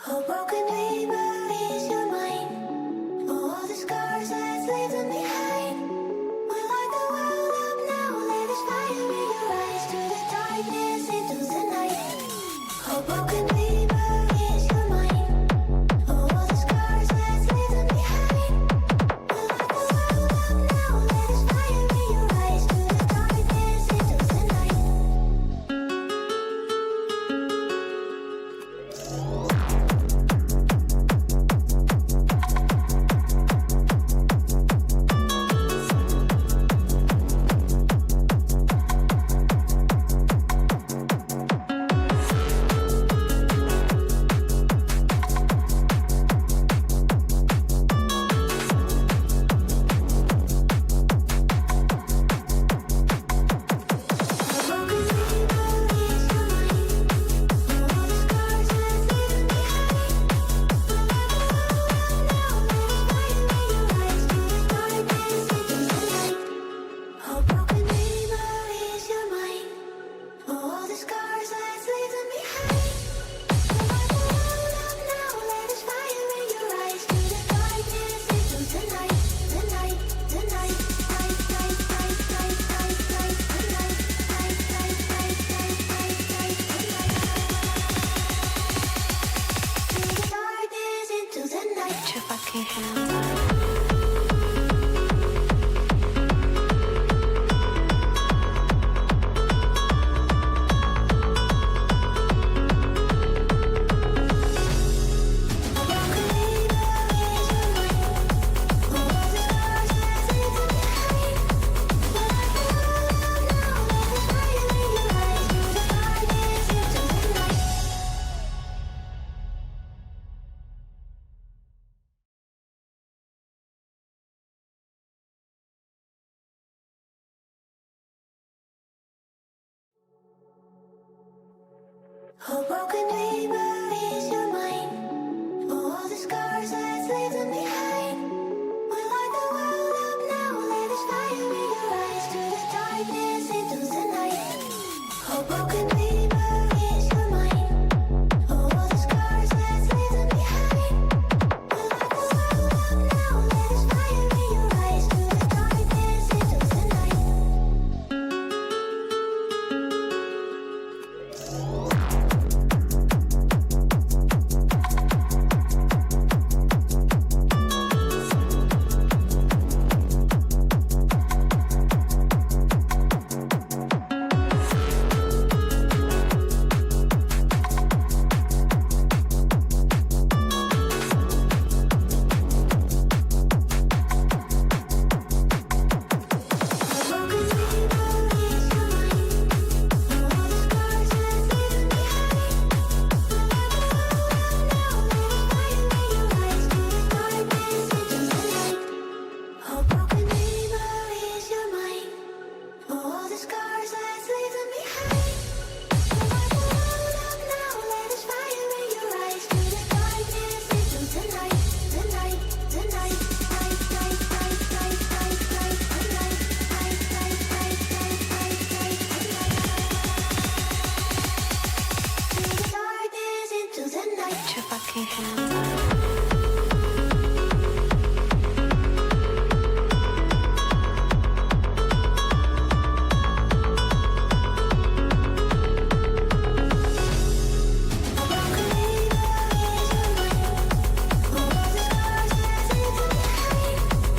Oh, broken dreamer, is your mind? Oh, all the scars that's leaving behind. We light the world up now, let us fire in your eyes. Through the darkness into the night. Oh, broken dreamer, is your mind? Oh, all the scars that's leaving behind. We light the world up now, let us fire in your eyes. Through the darkness into the night. Oh, broken dreamer, is your mind? Oh, all the scars that's leaving behind. We light the world up now, let us fire in your eyes. Through the darkness into the night, the night, the night, night, night, night, night, night, night, night, night, night, night, night, night, night, night. Through the darkness into the night. Put your fucking hands up. Oh, broken dreamer, is your mind? Oh, all the scars that's leaving behind. We light the world up now, let us fire in your eyes. Through the darkness into the night. Oh, broken dreamer, is your mind? Oh, all the scars that's leaving behind. We light the world up now, let us fire in your eyes. Through the darkness into the night. Oh, broken dreamer, is your mind? Oh, all the scars that's leaving behind. We light the world up now, let us fire in your eyes. Through the darkness into the night, the night, the night, night, night, night, night, night, night, night, night, night, night, night, night, night, night. Through the darkness into the night. Put your fucking hands up.